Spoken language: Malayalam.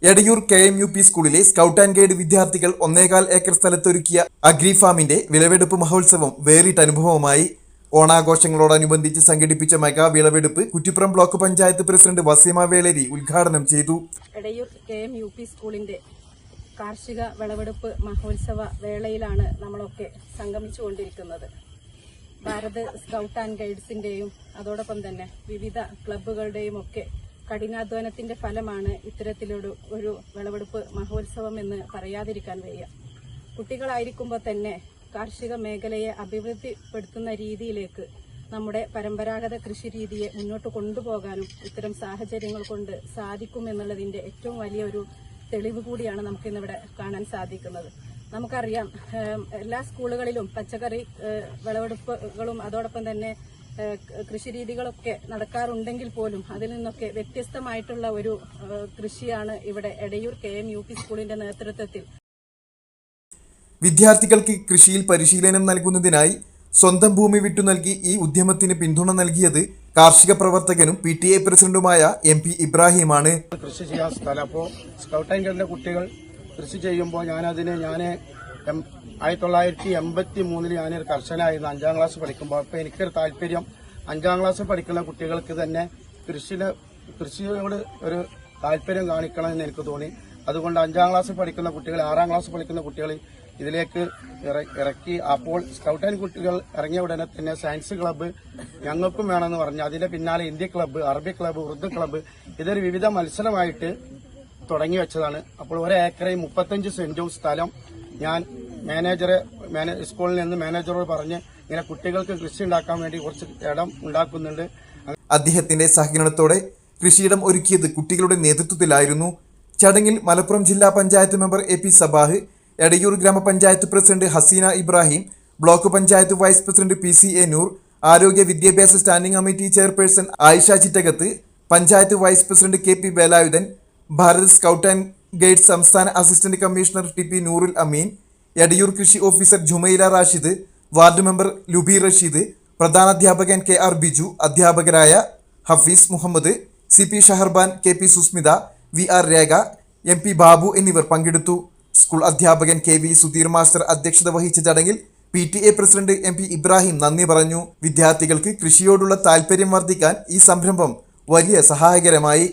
എടയൂർ KMUP സ്കൂളിലെ സ്കൗട്ട് ആൻഡ് ഗൈഡ് വിദ്യാർത്ഥികൾ 1.25 ഏക്കർ സ്ഥലത്തൊരുക്കിയ അഗ്രി ഫാമിന്റെ വിളവെടുപ്പ് മഹോത്സവം വേറിട്ട അനുഭവമായി. ഓണാഘോഷങ്ങളോടനുബന്ധിച്ച് സംഘടിപ്പിച്ച മെഗാ വിളവെടുപ്പ് കുറ്റിപ്പുറം ബ്ലോക്ക് പഞ്ചായത്ത് പ്രസിഡന്റ് വസീമ വേളേരി ഉദ്ഘാടനം ചെയ്തു. എടയൂർ KMUP സ്കൂളിന്റെ കാർഷിക വിളവെടുപ്പ് മഹോത്സവ വേളയിലാണ് നമ്മളൊക്കെ സംഗമിച്ചുകൊണ്ടിരിക്കുന്നത്. ഭാരത് സ്കൗട്ട് ആൻഡ് ഗൈഡ്സിന്റെയും അതോടൊപ്പം തന്നെ വിവിധ ക്ലബ്ബുകളുടെയും ഒക്കെ കഠിനാധ്വാനത്തിന്റെ ഫലമാണ് ഇത്തരത്തിലൊരു വിളവെടുപ്പ് മഹോത്സവം എന്ന് പറയാതിരിക്കാൻ വയ്യ. കുട്ടികളായിരിക്കുമ്പോൾ തന്നെ കാർഷിക മേഖലയെ അഭിവൃദ്ധിപ്പെടുത്തുന്ന രീതിയിലേക്ക് നമ്മുടെ പരമ്പരാഗത കൃഷി രീതിയെ മുന്നോട്ട് കൊണ്ടുപോകാനും ഇത്തരം സാഹചര്യങ്ങൾ കൊണ്ട് സാധിക്കുമെന്നുള്ളതിന്റെ ഏറ്റവും വലിയൊരു തെളിവ് കൂടിയാണ് നമുക്കിന്നിവിടെ കാണാൻ സാധിക്കുന്നത്. നമുക്കറിയാം, എല്ലാ സ്കൂളുകളിലും പച്ചക്കറി വിളവെടുപ്പുകളും അതോടൊപ്പം തന്നെ കൃഷിരീതികളൊക്കെ നടക്കാറുണ്ടെങ്കിൽ പോലും അതിൽ നിന്നൊക്കെ വ്യത്യസ്തമായിട്ടുള്ള ഒരു കൃഷിയാണ് ഇവിടെ എടയൂർ KMUP സ്കൂളിന്റെ നേതൃത്വത്തിൽ. വിദ്യാർത്ഥികൾക്ക് കൃഷിയിൽ പരിശീലനം നൽകുന്നതിനായി സ്വന്തം ഭൂമി വിട്ടു നൽകി ഈ ഉദ്യമത്തിന് പിന്തുണ നൽകിയത് കാർഷിക പ്രവർത്തകനും PTA പ്രസിഡന്റുമായ MP ഇബ്രാഹിമാണ്. കൃഷി ചെയ്യാൻ സ്ഥലം അപ്പോൾ സ്കൗട്ട് ആൻഡ് ഗൈഡിലെ കുട്ടികൾ കൃഷി ചെയ്യുമ്പോൾ ഞാൻ 1983 ഞാനൊരു കർഷകനായിരുന്നു 5ാം ക്ലാസ് പഠിക്കുമ്പോൾ. അപ്പോൾ എനിക്കൊരു താല്പര്യം 5ാം ക്ലാസ് പഠിക്കുന്ന കുട്ടികൾക്ക് തന്നെ കൃഷിയോട് ഒരു താല്പര്യം കാണിക്കണമെന്ന് എനിക്ക് തോന്നി. അതുകൊണ്ട് 5ാം ക്ലാസ് പഠിക്കുന്ന കുട്ടികൾ 6ാം ക്ലാസ് പഠിക്കുന്ന കുട്ടികൾ ഇതിലേക്ക് ഇറക്കി. അപ്പോൾ സ്കൗട്ട് ആൻഡ് കുട്ടികൾ ഇറങ്ങിയ ഉടനെ തന്നെ സയൻസ് ക്ലബ്ബ് ഞങ്ങൾക്കും വേണമെന്ന് പറഞ്ഞു. അതിന്റെ പിന്നാലെ ഹിന്ദി ക്ലബ്ബ്, അറബി ക്ലബ്ബ്, ഉറുദു ക്ലബ്ബ്, ഇതൊരു വിവിധ മത്സരമായിട്ട് തുടങ്ങി വെച്ചതാണ്. അപ്പോൾ 1 ഏക്കറിൽ 35 സെന്റും സ്ഥലം ഞാൻ സ്കൂളിൽ നിന്ന് മാനേജറോട് പറഞ്ഞ് ഇങ്ങനെ കുട്ടികൾക്ക് കൃഷി ഉണ്ടാക്കാൻ വേണ്ടി കുറച്ച് ഇടം ഉണ്ടാക്കുന്നുണ്ട്. അദ്ദേഹത്തിന്റെ സഹകരണത്തോടെ കൃഷിയിടം ഒരുക്കിയത് കുട്ടികളുടെ നേതൃത്വത്തിലായിരുന്നു. ചടങ്ങിൽ മലപ്പുറം ജില്ലാ പഞ്ചായത്ത് മെമ്പർ AP സബാഹ്, എടയൂർ ഗ്രാമപഞ്ചായത്ത് president Haseena Ibrahim, block panchayat vice president PCA Noor, ആരോഗ്യ വിദ്യാഭ്യാസ standing committee chairperson Ayisha Chittakath, panchayat vice president KP Velayudhan, Bharat scout and guide സംസ്ഥാന assistant commissioner TP Noorul Ameen, Edayur കൃഷി officer Jumaila Rashid, ward member Lubi Rasheed, പ്രധാനാധ്യാപകൻ KR ബിജു, അധ്യാപകരായ Hafees Muhammad, CP Shaharban, KP Sushmita, VR രേഖ, MP ബാബു എന്നിവർ പങ്കെടുത്തു. സ്കൂൾ അധ്യാപകൻ KV സുധീർ മാസ്റ്റർ അധ്യക്ഷത വഹിച്ച ചടങ്ങിൽ PTA പ്രസിഡന്റ് MP ഇബ്രാഹിം നന്ദി പറഞ്ഞു. വിദ്യാർത്ഥികൾക്ക് കൃഷിയോടുള്ള താൽപര്യം വർദ്ധിക്കാൻ ഈ സംരംഭം വലിയ സഹായകരമായി.